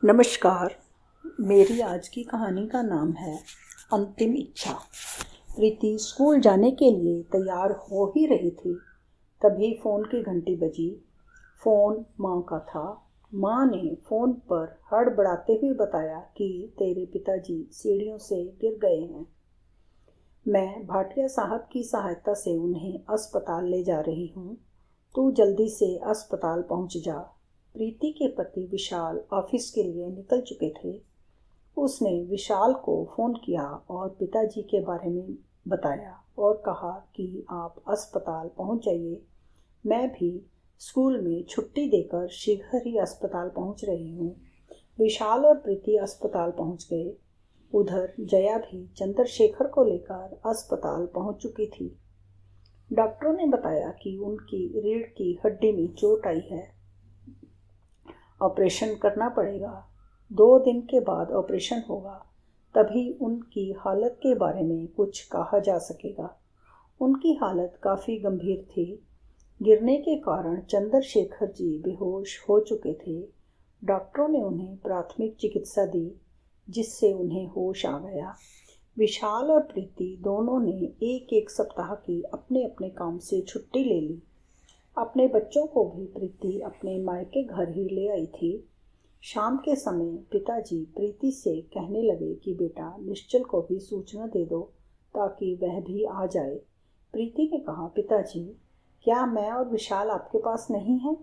नमस्कार। मेरी आज की कहानी का नाम है अंतिम इच्छा। प्रीति स्कूल जाने के लिए तैयार हो ही रही थी, तभी फ़ोन की घंटी बजी। फ़ोन माँ का था। माँ ने फ़ोन पर हड़बड़ाते हुए बताया कि तेरे पिताजी सीढ़ियों से गिर गए हैं। मैं भाटिया साहब की सहायता से उन्हें अस्पताल ले जा रही हूँ। तू जल्दी से अस्पताल पहुँच जा। प्रीति के पति विशाल ऑफिस के लिए निकल चुके थे। उसने विशाल को फ़ोन किया और पिताजी के बारे में बताया और कहा कि आप अस्पताल पहुंच जाइए। मैं भी स्कूल में छुट्टी देकर शीघ्र ही अस्पताल पहुंच रही हूँ। विशाल और प्रीति अस्पताल पहुंच गए। उधर जया भी चंद्रशेखर को लेकर अस्पताल पहुंच चुकी थी। डॉक्टरों ने बताया कि उनकी रीढ़ की हड्डी में चोट आई है, ऑपरेशन करना पड़ेगा। 2 दिन के बाद ऑपरेशन होगा, तभी उनकी हालत के बारे में कुछ कहा जा सकेगा। उनकी हालत काफ़ी गंभीर थी। गिरने के कारण चंद्रशेखर जी बेहोश हो चुके थे। डॉक्टरों ने उन्हें प्राथमिक चिकित्सा दी, जिससे उन्हें होश आ गया। विशाल और प्रीति दोनों ने एक सप्ताह की अपने अपने काम से छुट्टी ले ली। अपने बच्चों को भी प्रीति अपने मायके घर ही ले आई थी। शाम के समय पिताजी प्रीति से कहने लगे कि बेटा निश्चल को भी सूचना दे दो ताकि वह भी आ जाए। प्रीति ने कहा, पिताजी क्या मैं और विशाल आपके पास नहीं हैं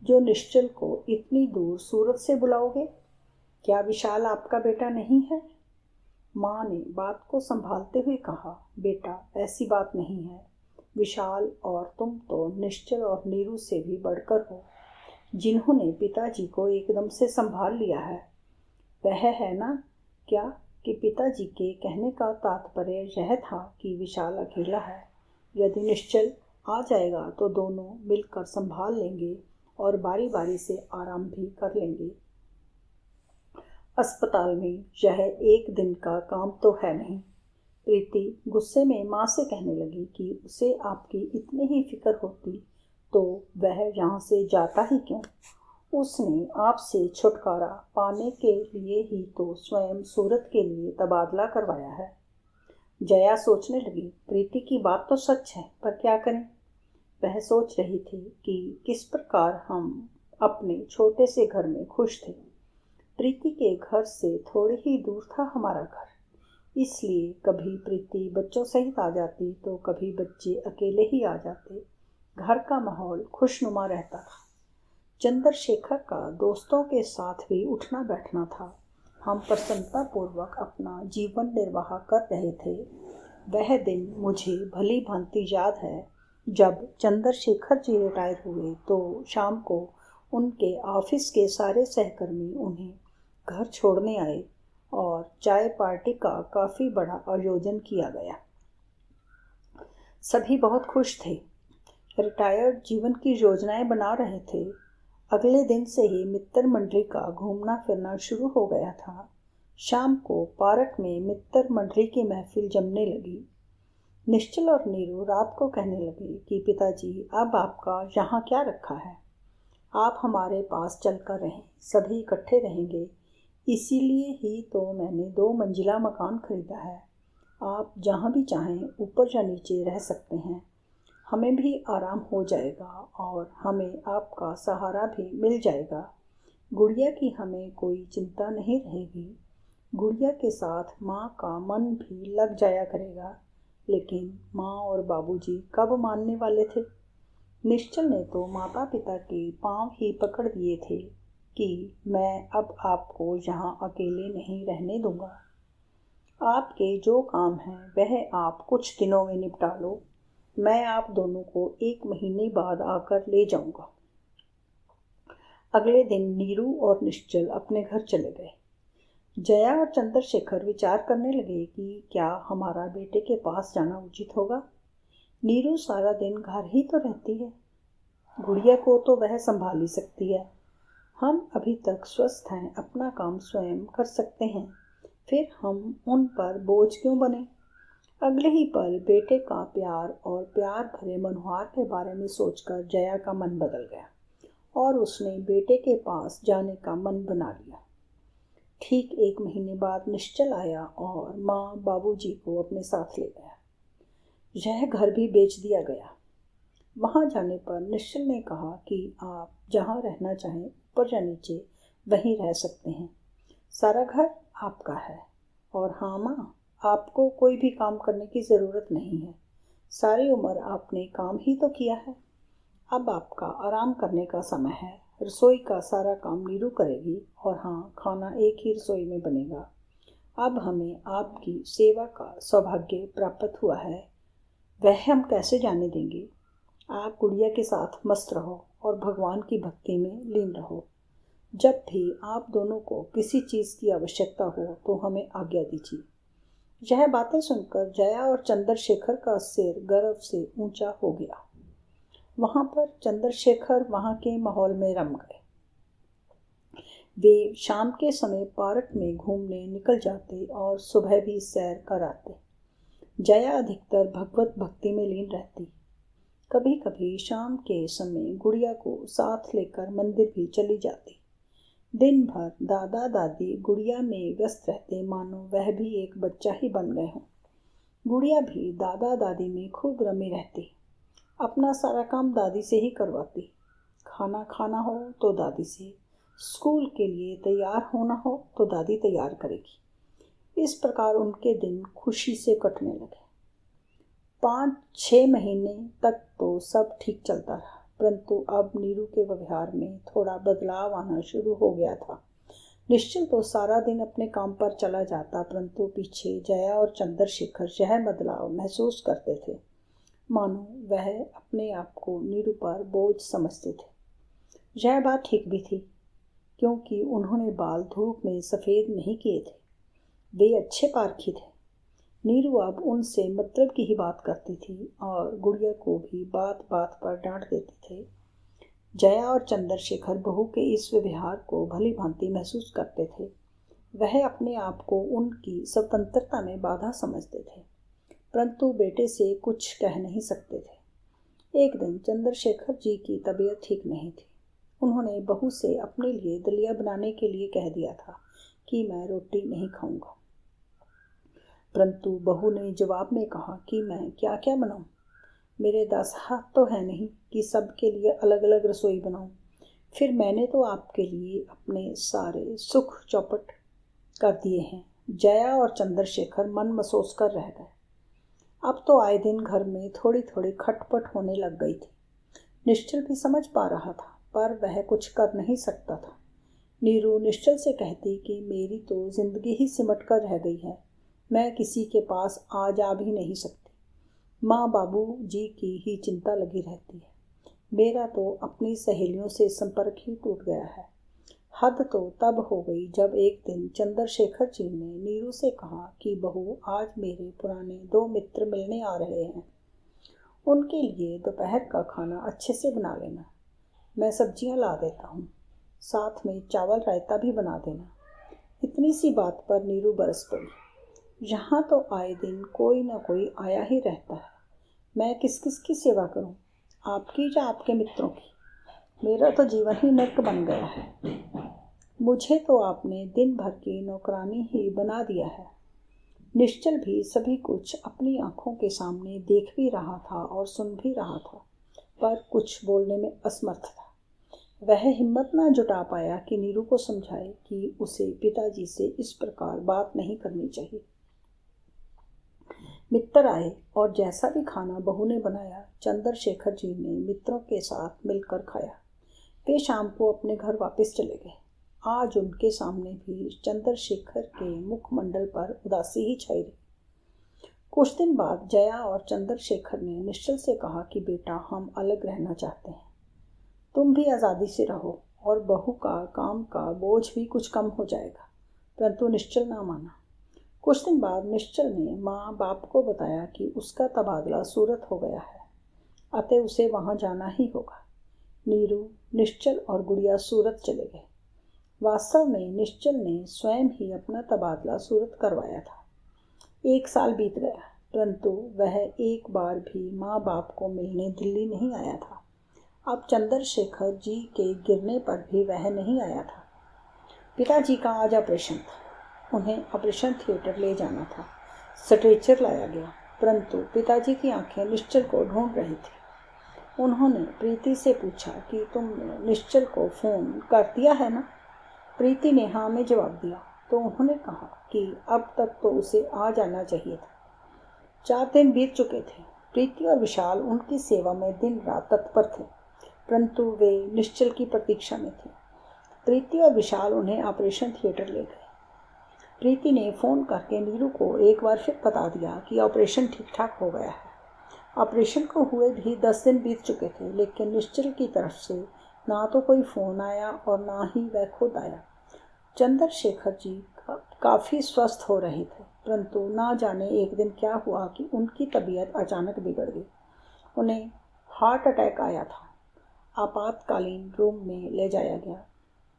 जो निश्चल को इतनी दूर सूरत से बुलाओगे? क्या विशाल आपका बेटा नहीं है? माँ ने बात को संभालते हुए कहा, बेटा ऐसी बात नहीं है। विशाल और तुम तो निश्चल और नीरू से भी बढ़कर हो, जिन्होंने पिताजी को एकदम से संभाल लिया है। वह है ना क्या कि पिताजी के कहने का तात्पर्य यह था कि विशाल अकेला है। यदि निश्चल आ जाएगा तो दोनों मिलकर संभाल लेंगे और बारी बारी से आराम भी कर लेंगे। अस्पताल में यह एक दिन का काम तो है नहीं। प्रीति गुस्से में माँ से कहने लगी कि उसे आपकी इतनी ही फिक्र होती तो वह यहाँ से जाता ही क्यों? उसने आपसे छुटकारा पाने के लिए ही तो स्वयं सूरत के लिए तबादला करवाया है। जया सोचने लगी, प्रीति की बात तो सच है, पर क्या करें? वह सोच रही थी कि किस प्रकार हम अपने छोटे से घर में खुश थे। प्रीति के घर से थोड़ी ही दूर था हमारा घर, इसलिए कभी प्रीति बच्चों सहित आ जाती तो कभी बच्चे अकेले ही आ जाते। घर का माहौल खुशनुमा रहता था। चंद्रशेखर का दोस्तों के साथ भी उठना बैठना था। हम प्रसन्नतापूर्वक अपना जीवन निर्वाह कर रहे थे। वह दिन मुझे भली भांति याद है। जब चंद्रशेखर जी रिटायर हुए तो शाम को उनके ऑफिस के सारे सहकर्मी उन्हें घर छोड़ने आए और चाय पार्टी का काफ़ी बड़ा आयोजन किया गया। सभी बहुत खुश थे। रिटायर्ड जीवन की योजनाएं बना रहे थे। अगले दिन से ही मित्र मंडली का घूमना फिरना शुरू हो गया था। शाम को पार्क में मित्र मंडली की महफिल जमने लगी। निश्चल और नीरू रात को कहने लगे कि पिताजी अब आपका यहाँ क्या रखा है? आप हमारे पास चलकर रहें, सभी इकट्ठे रहेंगे। इसीलिए ही तो मैंने 2 मंजिला मकान खरीदा है। आप जहाँ भी चाहें ऊपर या नीचे रह सकते हैं। हमें भी आराम हो जाएगा और हमें आपका सहारा भी मिल जाएगा। गुड़िया की हमें कोई चिंता नहीं रहेगी। गुड़िया के साथ माँ का मन भी लग जाया करेगा। लेकिन माँ और बाबूजी कब मानने वाले थे? निश्चल ने तो माता पिता के पांव ही पकड़ दिए थे कि मैं अब आपको यहाँ अकेले नहीं रहने दूंगा। आपके जो काम हैं वह आप कुछ दिनों में निपटा लो। मैं आप दोनों को 1 महीने बाद आकर ले जाऊंगा। अगले दिन नीरू और निश्चल अपने घर चले गए। जया और चंद्रशेखर विचार करने लगे कि क्या हमारा बेटे के पास जाना उचित होगा। नीरू सारा दिन घर ही तो रहती है। गुड़िया को तो वह संभाल ही सकती है। हम अभी तक स्वस्थ हैं, अपना काम स्वयं कर सकते हैं, फिर हम उन पर बोझ क्यों बने? अगले ही पल बेटे का प्यार और प्यार भरे मनोहार के बारे में सोचकर जया का मन बदल गया और उसने बेटे के पास जाने का मन बना लिया। ठीक 1 महीने बाद निश्चल आया और माँ बाबूजी को अपने साथ ले गया। यह घर भी बेच दिया गया। वहाँ जाने पर निश्चल ने कहा कि आप जहाँ रहना चाहें, ऊपर या नीचे, वहीं रह सकते हैं। सारा घर आपका है। और हाँ माँ, आपको कोई भी काम करने की ज़रूरत नहीं है। सारी उम्र आपने काम ही तो किया है। अब आपका आराम करने का समय है। रसोई का सारा काम नीरू करेगी और हाँ, खाना एक ही रसोई में बनेगा। अब हमें आपकी सेवा का सौभाग्य प्राप्त हुआ है, वह हम कैसे जाने देंगे। आप गुड़िया के साथ मस्त रहो और भगवान की भक्ति में लीन रहो। जब भी आप दोनों को किसी चीज़ की आवश्यकता हो तो हमें आज्ञा दीजिए। यह बातें सुनकर जया और चंद्रशेखर का सिर गर्व से ऊंचा हो गया। वहां पर चंद्रशेखर वहां के माहौल में रम गए। वे शाम के समय पार्क में घूमने निकल जाते और सुबह भी सैर कर आते। जया अधिकतर भगवत भक्ति में लीन रहती। कभी कभी शाम के समय गुड़िया को साथ लेकर मंदिर भी चली जाती। दिन भर दादा दादी गुड़िया में व्यस्त रहते, मानो वह भी एक बच्चा ही बन गए हों। गुड़िया भी दादा दादी में खूब रमी रहती। अपना सारा काम दादी से ही करवाती। खाना खाना हो तो दादी से, स्कूल के लिए तैयार होना हो तो दादी तैयार करेगी। इस प्रकार उनके दिन खुशी से कटने लगे। 5-6 महीने तक तो सब ठीक चलता रहा, परंतु अब नीरू के व्यवहार में थोड़ा बदलाव आना शुरू हो गया था। निश्चल तो सारा दिन अपने काम पर चला जाता, परंतु पीछे जया और चंद्रशेखर यह बदलाव महसूस करते थे, मानो वह अपने आप को नीरू पर बोझ समझते थे। यह बात ठीक भी थी, क्योंकि उन्होंने बाल धूप में सफ़ेद नहीं किए थे। वे अच्छे पारखी थे। नीरू अब उनसे मतलब की ही बात करती थी और गुड़िया को भी बात बात पर डांट देते थे। जया और चंद्रशेखर बहू के इस व्यवहार को भली भांति महसूस करते थे। वह अपने आप को उनकी स्वतंत्रता में बाधा समझते थे, परंतु बेटे से कुछ कह नहीं सकते थे। एक दिन चंद्रशेखर जी की तबीयत ठीक नहीं थी। उन्होंने बहू से अपने लिए दलिया बनाने के लिए कह दिया था कि मैं रोटी नहीं खाऊंगा, परंतु बहू ने जवाब में कहा कि मैं क्या क्या बनाऊं। मेरे 10 हाथ तो है नहीं कि सबके लिए अलग अलग रसोई बनाऊं। फिर मैंने तो आपके लिए अपने सारे सुख चौपट कर दिए हैं। जया और चंद्रशेखर मन मसोस कर रह गए। अब तो आए दिन घर में थोड़ी थोड़ी खटपट होने लग गई थी। निश्चल भी समझ पा रहा था, पर वह कुछ कर नहीं सकता था। नीरू निश्चल से कहती कि मेरी तो जिंदगी ही सिमट कर रह गई है, मैं किसी के पास आ जा भी नहीं सकती। माँ बाबू जी की ही चिंता लगी रहती है। मेरा तो अपनी सहेलियों से संपर्क ही टूट गया है। हद तो तब हो गई जब एक दिन चंद्रशेखर जी ने नीरू से कहा कि बहू, आज मेरे पुराने 2 मित्र मिलने आ रहे हैं। उनके लिए दोपहर का खाना अच्छे से बना लेना। मैं सब्जियां ला देता हूँ, साथ में चावल रायता भी बना देना। इतनी सी बात पर नीरू बरस पड़ी। यहाँ तो आए दिन कोई ना कोई आया ही रहता है। मैं किस किस की सेवा करूं, आपकी या आपके मित्रों की? मेरा तो जीवन ही नर्क बन गया है। मुझे तो आपने दिन भर की नौकरानी ही बना दिया है। निश्चल भी सभी कुछ अपनी आंखों के सामने देख भी रहा था और सुन भी रहा था, पर कुछ बोलने में असमर्थ था। वह हिम्मत ना जुटा पाया कि नीरू को समझाए कि उसे पिताजी से इस प्रकार बात नहीं करनी चाहिए। मित्र आए और जैसा भी खाना बहू ने बनाया, चंद्रशेखर जी ने मित्रों के साथ मिलकर खाया। वे शाम को अपने घर वापस चले गए। आज उनके सामने भी चंद्रशेखर के मुखमंडल पर उदासी ही छाई रही। कुछ दिन बाद जया और चंद्रशेखर ने निश्चल से कहा कि बेटा, हम अलग रहना चाहते हैं। तुम भी आज़ादी से रहो और बहू का काम का बोझ भी कुछ कम हो जाएगा। परंतु निश्चल ना माना। कुछ दिन बाद निश्चल ने माँ बाप को बताया कि उसका तबादला सूरत हो गया है, अतः उसे वहाँ जाना ही होगा। नीरू, निश्चल और गुड़िया सूरत चले गए। वास्तव में निश्चल ने स्वयं ही अपना तबादला सूरत करवाया था। 1 साल बीत गया, परंतु वह एक बार भी माँ बाप को मिलने दिल्ली नहीं आया था। अब चंद्रशेखर जी के गिरने पर भी वह नहीं आया था। पिताजी का आज ऑपरेशन था। उन्हें ऑपरेशन थिएटर ले जाना था। स्ट्रेचर लाया गया, परंतु पिताजी की आंखें निश्चल को ढूंढ रही थी। उन्होंने प्रीति से पूछा कि तुमने निश्चल को फ़ोन कर दिया है ना? प्रीति ने हाँ में जवाब दिया। तो उन्होंने कहा कि अब तक तो उसे आ जाना चाहिए था। 4 दिन बीत चुके थे। प्रीति और विशाल उनकी सेवा में दिन रात तत्पर थे, परंतु वे निश्चल की प्रतीक्षा में थे। प्रीति और विशाल उन्हें ऑपरेशन थिएटर ले गए। प्रीति ने फ़ोन करके नीरू को एक बार फिर बता दिया कि ऑपरेशन ठीक ठाक हो गया है। ऑपरेशन को हुए भी 10 दिन बीत चुके थे, लेकिन निश्चल की तरफ से ना तो कोई फ़ोन आया और ना ही वह खुद आया। चंद्रशेखर जी काफ़ी स्वस्थ हो रहे थे, परंतु ना जाने एक दिन क्या हुआ कि उनकी तबीयत अचानक बिगड़ गई। उन्हें हार्ट अटैक आया था। आपातकालीन रूम में ले जाया गया।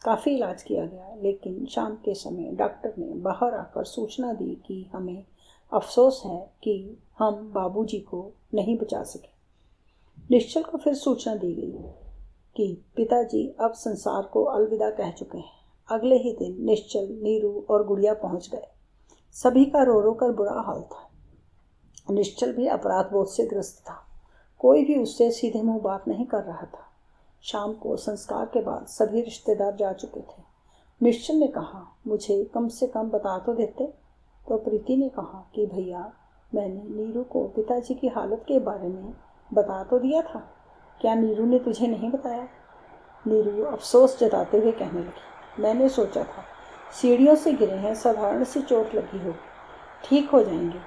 काफ़ी इलाज किया गया, लेकिन शाम के समय डॉक्टर ने बाहर आकर सूचना दी कि हमें अफसोस है कि हम बाबूजी को नहीं बचा सके। निश्चल को फिर सूचना दी गई कि पिताजी अब संसार को अलविदा कह चुके हैं। अगले ही दिन निश्चल, नीरू और गुड़िया पहुंच गए। सभी का रो रो कर बुरा हाल था। निश्चल भी अपराध बोध से ग्रस्त था। कोई भी उससे सीधे मुंह बात नहीं कर रहा था। शाम को संस्कार के बाद सभी रिश्तेदार जा चुके थे। निश्चल ने कहा, मुझे कम से कम बता तो देते। तो प्रीति ने कहा कि भैया, मैंने नीरू को पिताजी की हालत के बारे में बता तो दिया था, क्या नीरू ने तुझे नहीं बताया? नीरू अफसोस जताते हुए कहने लगी, मैंने सोचा था सीढ़ियों से गिरे हैं, साधारण सी चोट लगी होगी, ठीक हो जाएंगे,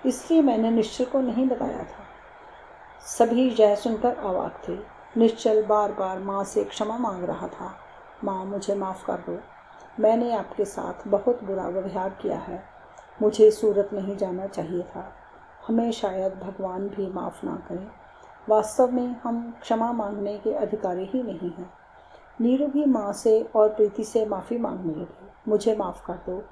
इसलिए मैंने निश्चल को नहीं बताया था। सभी यह सुनकर अवाक थे। निश्चल बार बार माँ से क्षमा मांग रहा था। माँ, मुझे माफ़ कर दो, मैंने आपके साथ बहुत बुरा व्यवहार किया है, मुझे सूरत नहीं जाना चाहिए था, हमें शायद भगवान भी माफ़ ना करें। वास्तव में हम क्षमा मांगने के अधिकारी ही नहीं हैं। नीरू भी माँ से और प्रीति से माफ़ी मांगने लगी। मुझे माफ़ कर दो,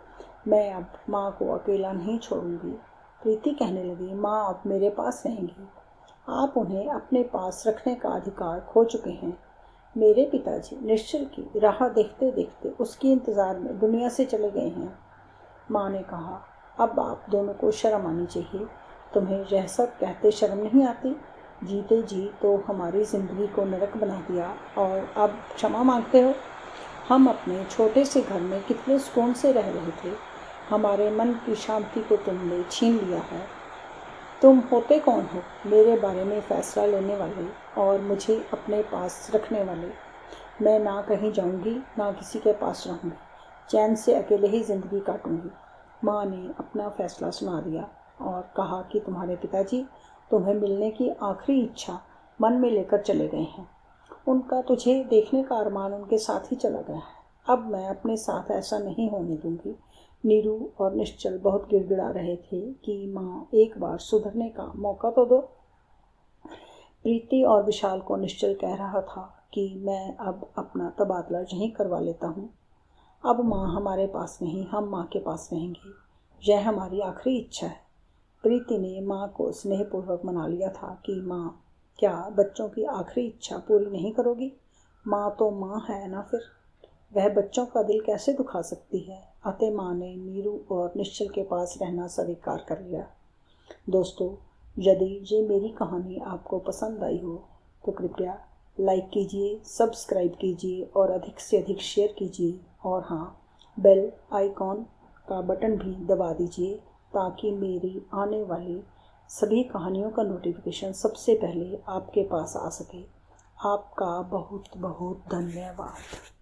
मैं अब माँ को अकेला नहीं छोड़ूंगी। प्रीति कहने लगी, माँ अब मेरे पास रहेंगी, आप उन्हें अपने पास रखने का अधिकार खो चुके हैं। मेरे पिताजी निश्चल की राह देखते देखते उसके इंतज़ार में दुनिया से चले गए हैं। माँ ने कहा, अब आप दोनों को शर्म आनी चाहिए, तुम्हें यह सब कहते शर्म नहीं आती? जीते जी तो हमारी ज़िंदगी को नरक बना दिया और अब क्षमा मांगते हो? हम अपने छोटे से घर में कितने सुकून से रह रहे थे, हमारे मन की शांति को तुमने छीन लिया है। तुम होते कौन हो मेरे बारे में फ़ैसला लेने वाले और मुझे अपने पास रखने वाले? मैं ना कहीं जाऊंगी, ना किसी के पास रहूंगी, चैन से अकेले ही ज़िंदगी काटूंगी। माँ ने अपना फ़ैसला सुना दिया और कहा कि तुम्हारे पिताजी तुम्हें मिलने की आखिरी इच्छा मन में लेकर चले गए हैं। उनका तुझे देखने का अरमान उनके साथ ही चला गया है। अब मैं अपने साथ ऐसा नहीं होने दूंगी। नीरू और निश्चल बहुत गिड़गिड़ा रहे थे कि माँ एक बार सुधरने का मौका तो दो। प्रीति और विशाल को निश्चल कह रहा था कि मैं अब अपना तबादला यहीं करवा लेता हूँ। अब माँ हमारे पास नहीं, हम माँ के पास रहेंगे, यह हमारी आखिरी इच्छा है। प्रीति ने माँ को स्नेहपूर्वक मना लिया था कि माँ, क्या बच्चों की आखिरी इच्छा पूरी नहीं करोगी? माँ तो माँ है ना, फिर वह बच्चों का दिल कैसे दुखा सकती है? अतः माँ ने नीरू और निश्चल के पास रहना स्वीकार कर लिया। दोस्तों, यदि ये मेरी कहानी आपको पसंद आई हो तो कृपया लाइक कीजिए, सब्सक्राइब कीजिए और अधिक से अधिक शेयर कीजिए। और हाँ, बेल आइकॉन का बटन भी दबा दीजिए ताकि मेरी आने वाली सभी कहानियों का नोटिफिकेशन सबसे पहले आपके पास आ सके। आपका बहुत बहुत धन्यवाद।